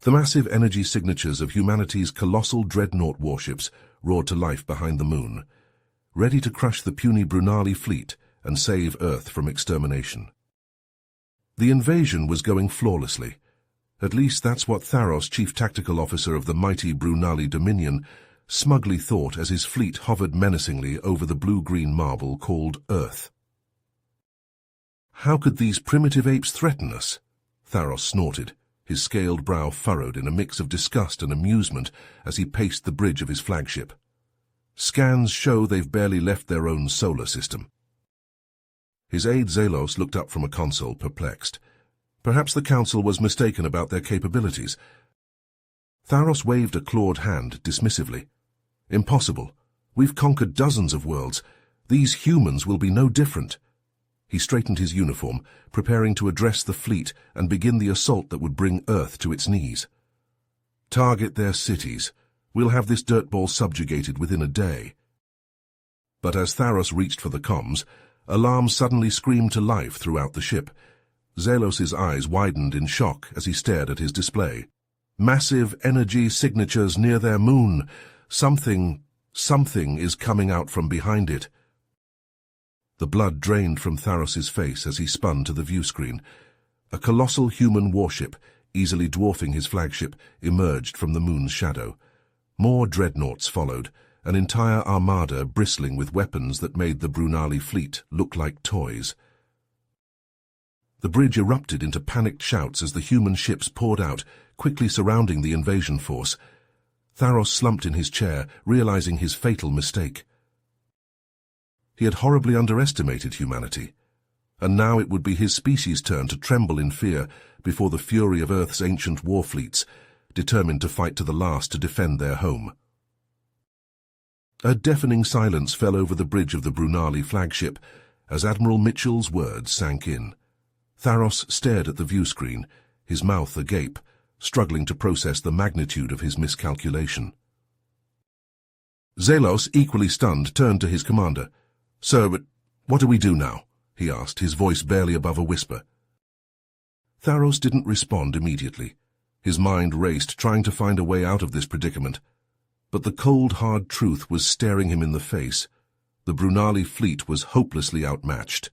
The massive energy signatures of humanity's colossal Dreadnought warships roared to life behind the moon, ready to crush the puny Brunali fleet and save Earth from extermination. The invasion was going flawlessly. At least that's what Tharos, chief tactical officer of the mighty Brunali Dominion, smugly thought as his fleet hovered menacingly over the blue-green marble called Earth. How could these primitive apes threaten us? Tharos snorted, his scaled brow furrowed in a mix of disgust and amusement as he paced the bridge of his flagship. Scans show they've barely left their own solar system. His aide Zelos looked up from a console, perplexed. Perhaps the Council was mistaken about their capabilities. Tharos waved a clawed hand dismissively. Impossible. We've conquered dozens of worlds. These humans will be no different. He straightened his uniform, preparing to address the fleet and begin the assault that would bring Earth to its knees. Target their cities. We'll have this dirtball subjugated within a day. But as Tharos reached for the comms, alarms suddenly screamed to life throughout the ship. Zelos's eyes widened in shock as he stared at his display. Massive energy signatures near their moon. Something is coming out from behind it. The blood drained from Tharos's face as he spun to the view screen. A colossal human warship, easily dwarfing his flagship, emerged from the moon's shadow. More dreadnoughts followed, an entire armada bristling with weapons that made the Brunali fleet look like toys. The bridge erupted into panicked shouts as the human ships poured out, quickly surrounding the invasion force. Tharos slumped in his chair, realizing his fatal mistake. He had horribly underestimated humanity, and now it would be his species' turn to tremble in fear before the fury of Earth's ancient war fleets, determined to fight to the last to defend their home. A deafening silence fell over the bridge of the Brunali flagship as Admiral Mitchell's words sank in. Tharos stared at the view screen, his mouth agape, struggling to process the magnitude of his miscalculation. Zelos, equally stunned, turned to his commander. "Sir, but what do we do now?" he asked, his voice barely above a whisper. Tharos didn't respond immediately. His mind raced, trying to find a way out of this predicament. But the cold, hard truth was staring him in the face. The Brunali fleet was hopelessly outmatched.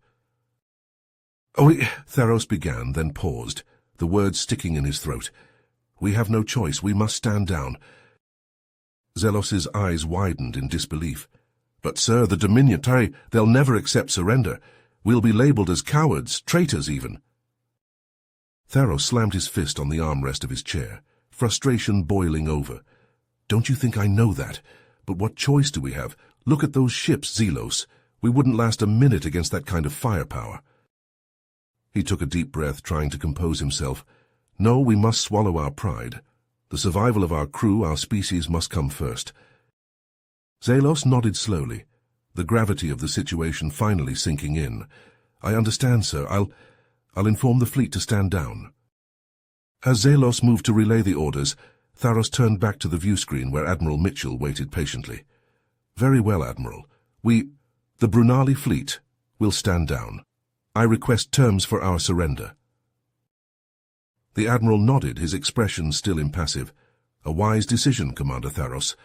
Tharos began, then paused, the words sticking in his throat. "We have no choice. We must stand down." Zelos's eyes widened in disbelief. "But, sir, the Dominion, they'll never accept surrender. We'll be labeled as cowards, traitors even." Tharos slammed his fist on the armrest of his chair, frustration boiling over. "Don't you think I know that? But what choice do we have? Look at those ships, Zelos. We wouldn't last a minute against that kind of firepower." He took a deep breath, trying to compose himself. "No, we must swallow our pride. The survival of our crew, our species, must come first." Zelos nodded slowly, the gravity of the situation finally sinking in. "I understand, sir. I'll inform the fleet to stand down." As Zelos moved to relay the orders, Tharos turned back to the view screen where Admiral Mitchell waited patiently. "Very well, Admiral. The Brunali fleet, will stand down. I request terms for our surrender." The Admiral nodded, his expression still impassive. "A wise decision, Commander Tharos.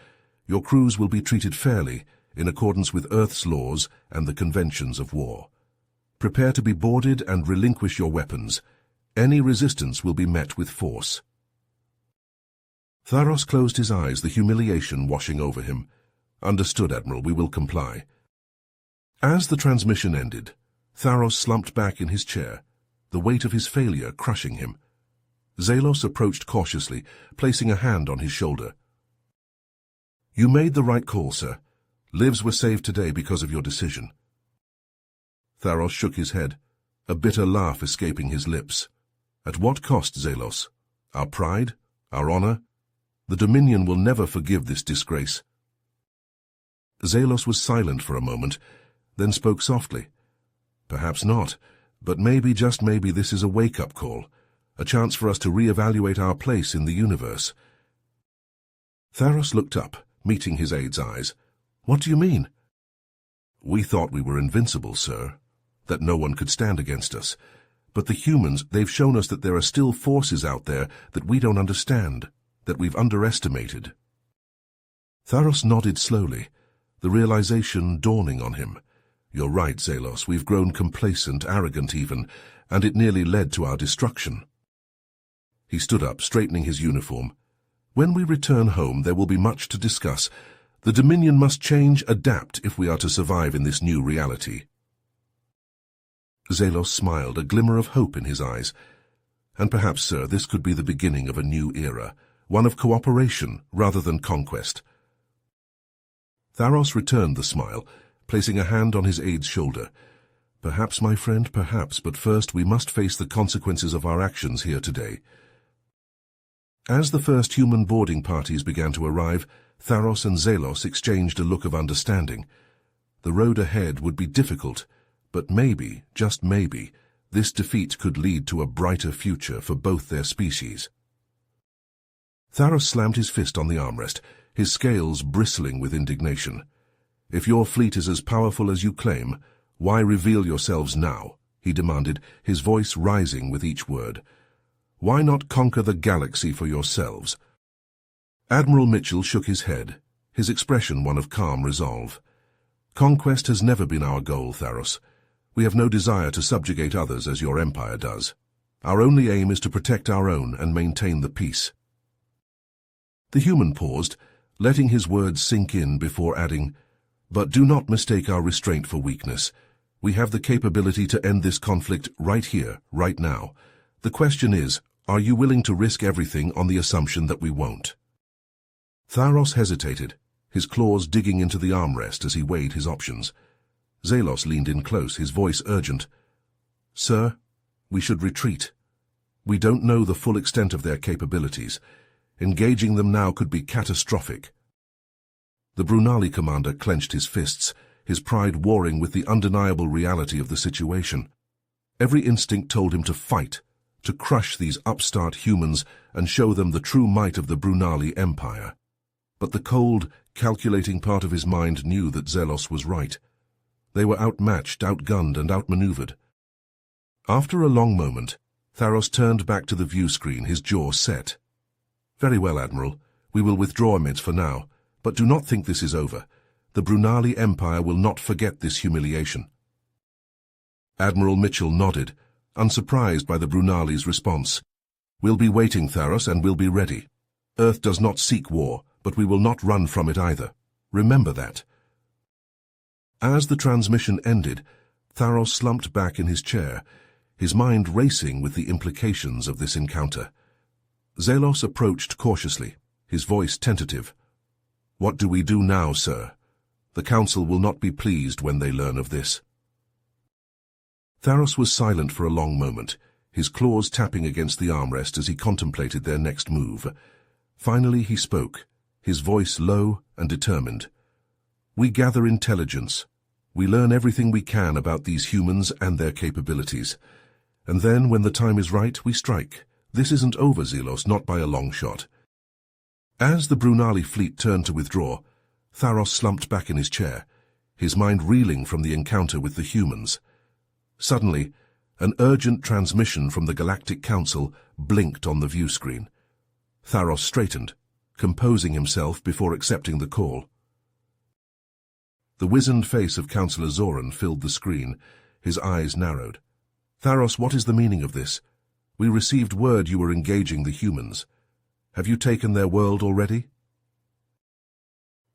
Your crews will be treated fairly, in accordance with Earth's laws and the conventions of war. Prepare to be boarded and relinquish your weapons. Any resistance will be met with force." Tharos closed his eyes, the humiliation washing over him. "Understood, Admiral. We will comply." As the transmission ended, Tharos slumped back in his chair, the weight of his failure crushing him. Zelos approached cautiously, placing a hand on his shoulder. "You made the right call, sir. Lives were saved today because of your decision." Tharos shook his head, a bitter laugh escaping his lips. "At what cost, Zelos? Our pride? Our honor? The Dominion will never forgive this disgrace." Zelos was silent for a moment, then spoke softly. "Perhaps not, but maybe, just maybe, this is a wake-up call, a chance for us to re-evaluate our place in the universe." Tharos looked up, meeting his aide's eyes. "What do you mean?" "We thought we were invincible, sir, that no one could stand against us. But the humans, they've shown us that there are still forces out there that we don't understand, that we've underestimated. Tharos nodded slowly, the realization dawning on him. You're right, Zalos, we've grown complacent, arrogant even, and it nearly led to our destruction. He stood up, straightening his uniform. When we return home, there will be much to discuss. The Dominion must change, adapt, if we are to survive in this new reality. Zalos smiled, a glimmer of hope in his eyes. And perhaps, sir, this could be the beginning of a new era, one of cooperation rather than conquest. Tharos returned the smile, placing a hand on his aide's shoulder. Perhaps, my friend, perhaps, but first we must face the consequences of our actions here today. As the first human boarding parties began to arrive, Tharos and Zalos exchanged a look of understanding. The road ahead would be difficult, but maybe, just maybe, this defeat could lead to a brighter future for both their species. Tharos slammed his fist on the armrest, his scales bristling with indignation. If your fleet is as powerful as you claim, why reveal yourselves now? He demanded, his voice rising with each word. Why not conquer the galaxy for yourselves? Admiral Mitchell shook his head, his expression one of calm resolve. Conquest has never been our goal, Tharos. We have no desire to subjugate others as your empire does. Our only aim is to protect our own and maintain the peace. The human paused, letting his words sink in before adding, But do not mistake our restraint for weakness. We have the capability to end this conflict right here, right now. The question is, are you willing to risk everything on the assumption that we won't? Tharos hesitated, his claws digging into the armrest as he weighed his options. Zalos leaned in close, his voice urgent. Sir, we should retreat. We don't know the full extent of their capabilities. Engaging them now could be catastrophic. The Brunali commander clenched his fists, his pride warring with the undeniable reality of the situation. Every instinct told him to fight, to crush these upstart humans and show them the true might of the Brunali Empire. But the cold, calculating part of his mind knew that Zalos was right. They were outmatched, outgunned, and outmaneuvered. After a long moment, Tharos turned back to the view screen, his jaw set. Very well, Admiral. We will withdraw amidst for now, but do not think this is over. The Brunali Empire will not forget this humiliation. Admiral Mitchell nodded, unsurprised by the Brunali's response. We'll be waiting, Tharos, and we'll be ready. Earth does not seek war, but we will not run from it either. Remember that. As the transmission ended, Tharos slumped back in his chair, his mind racing with the implications of this encounter. Zalos approached cautiously, his voice tentative. What do we do now, sir? The Council will not be pleased when they learn of this. Tharos was silent for a long moment, his claws tapping against the armrest as he contemplated their next move. Finally he spoke, his voice low and determined. We gather intelligence. We learn everything we can about these humans and their capabilities. And then, when the time is right, we strike. This isn't over, Zalos, not by a long shot. As the Brunali fleet turned to withdraw, Tharos slumped back in his chair, his mind reeling from the encounter with the humans. Suddenly, an urgent transmission from the Galactic Council blinked on the view screen. Tharos straightened, composing himself before accepting the call. The wizened face of Councillor Zoran filled the screen, his eyes narrowed. Tharos, what is the meaning of this? We received word you were engaging the humans. Have you taken their world already?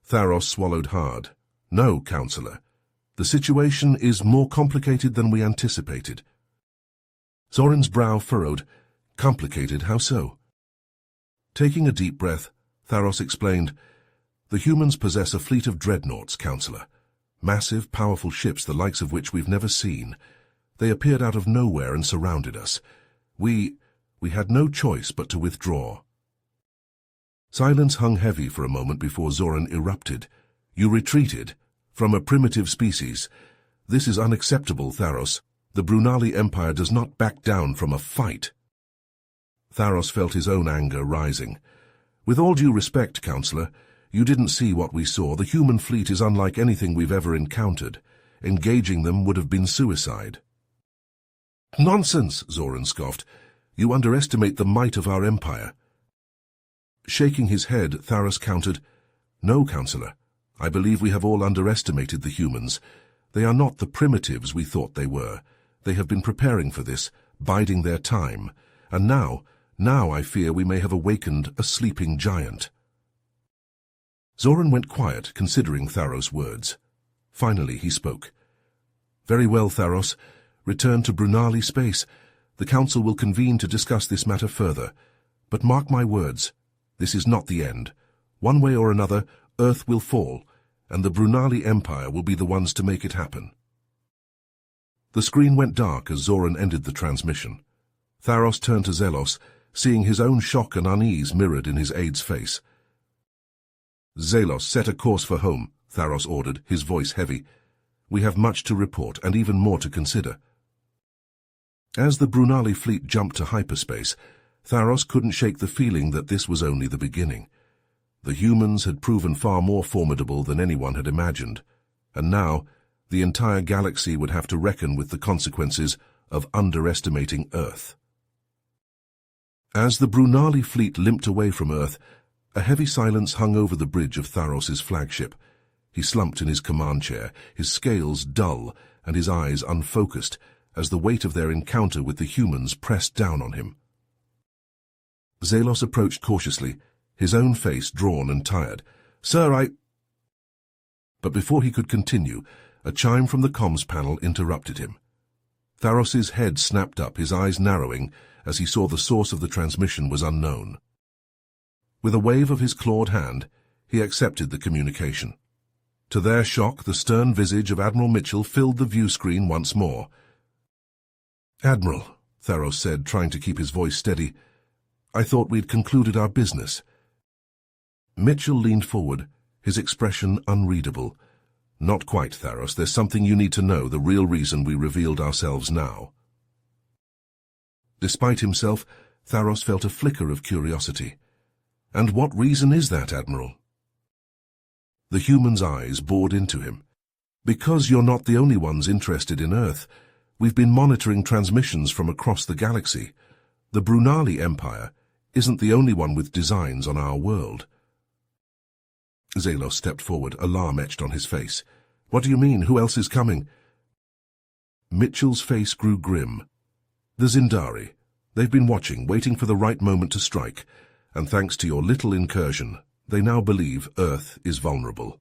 Tharos swallowed hard. No, Councillor. The situation is more complicated than we anticipated. Zoran's brow furrowed. Complicated, how so? Taking a deep breath, Tharos explained, The humans possess a fleet of dreadnoughts, Councillor. Massive, powerful ships the likes of which we've never seen. They appeared out of nowhere and surrounded us. We had no choice but to withdraw. Silence hung heavy for a moment before Zoran erupted. You retreated? From a primitive species. This is unacceptable, Tharos. The Brunali Empire does not back down from a fight. Tharos felt his own anger rising. With all due respect, Councillor, you didn't see what we saw. The human fleet is unlike anything we've ever encountered. Engaging them would have been suicide. Nonsense, Zoran scoffed. You underestimate the might of our empire. Shaking his head, Tharos countered, No, Counselor. I believe we have all underestimated the humans. They are not the primitives we thought they were. They have been preparing for this, biding their time. And now I fear we may have awakened a sleeping giant. Zoran went quiet, considering Tharos' words. Finally he spoke. Very well, Tharos. Return to Brunali space. The Council will convene to discuss this matter further. But mark my words, this is not the end. One way or another, Earth will fall, and the Brunali Empire will be the ones to make it happen. The screen went dark as Zoran ended the transmission. Tharos turned to Zelos, seeing his own shock and unease mirrored in his aide's face. Zelos, set a course for home, Tharos ordered, his voice heavy. We have much to report and even more to consider. As the Brunali fleet jumped to hyperspace, Tharos couldn't shake the feeling that this was only the beginning. The humans had proven far more formidable than anyone had imagined, and now the entire galaxy would have to reckon with the consequences of underestimating Earth. As the Brunali fleet limped away from Earth, a heavy silence hung over the bridge of Tharos's flagship. He slumped in his command chair, his scales dull and his eyes unfocused, as the weight of their encounter with the humans pressed down on him. Zelos approached cautiously, his own face drawn and tired. Sir, But before he could continue, a chime from the comms panel interrupted him. Tharos's head snapped up, his eyes narrowing, as he saw the source of the transmission was unknown. With a wave of his clawed hand, he accepted the communication. To their shock, the stern visage of Admiral Mitchell filled the view screen once more. Admiral, Tharos said, trying to keep his voice steady, I thought we'd concluded our business. Mitchell leaned forward, his expression unreadable. Not quite, Tharos. There's something you need to know, the real reason we revealed ourselves now. Despite himself, Tharos felt a flicker of curiosity. And what reason is that, Admiral? The human's eyes bored into him. Because you're not the only ones interested in Earth. We've been monitoring transmissions from across the galaxy. The Brunali Empire isn't the only one with designs on our world. Zelos stepped forward, alarm etched on his face. What do you mean? Who else is coming? Mitchell's face grew grim. The Zindari. They've been watching, waiting for the right moment to strike, and thanks to your little incursion, they now believe Earth is vulnerable.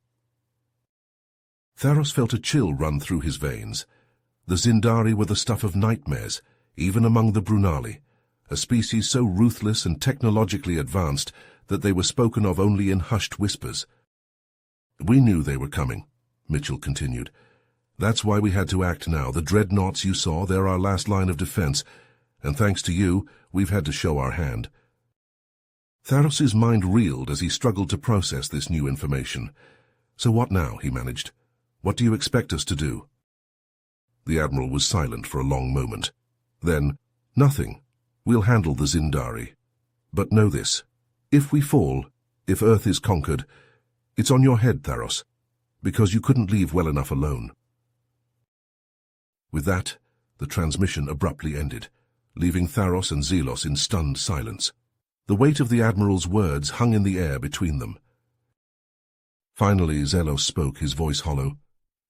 Tharos felt a chill run through his veins. The Zindari were the stuff of nightmares, even among the Brunali, a species so ruthless and technologically advanced that they were spoken of only in hushed whispers. We knew they were coming, Mitchell continued. That's why we had to act now. The Dreadnoughts you saw, they're our last line of defense, and thanks to you, we've had to show our hand. Tharos's mind reeled as he struggled to process this new information. So what now, he managed. What do you expect us to do? The Admiral was silent for a long moment. Then, nothing. We'll handle the Zindari. But know this. If we fall, if Earth is conquered, it's on your head, Tharos, because you couldn't leave well enough alone. With that, the transmission abruptly ended, leaving Tharos and Zelos in stunned silence. The weight of the Admiral's words hung in the air between them. Finally, Zelos spoke, his voice hollow.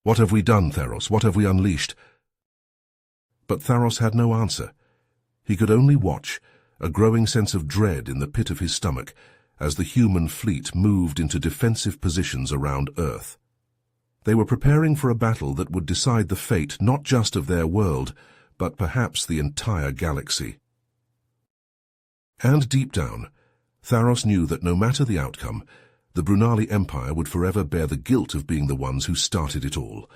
What have we done, Tharos? What have we unleashed? But Tharos had no answer. He could only watch, a growing sense of dread in the pit of his stomach, as the human fleet moved into defensive positions around Earth. They were preparing for a battle that would decide the fate not just of their world, but perhaps the entire galaxy. And deep down, Tharos knew that no matter the outcome, the Brunali Empire would forever bear the guilt of being the ones who started it all,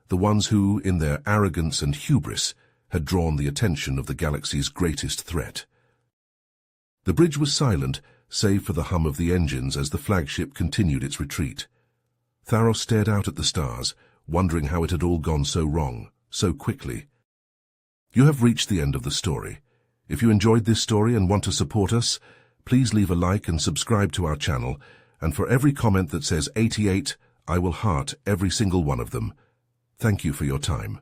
the ones who, in their arrogance and hubris, had drawn the attention of the galaxy's greatest threat. The bridge was silent, save for the hum of the engines as the flagship continued its retreat. Tharos stared out at the stars, wondering how it had all gone so wrong, so quickly. You have reached the end of the story. If you enjoyed this story and want to support us, please leave a like and subscribe to our channel, and for every comment that says 88, I will heart every single one of them. Thank you for your time.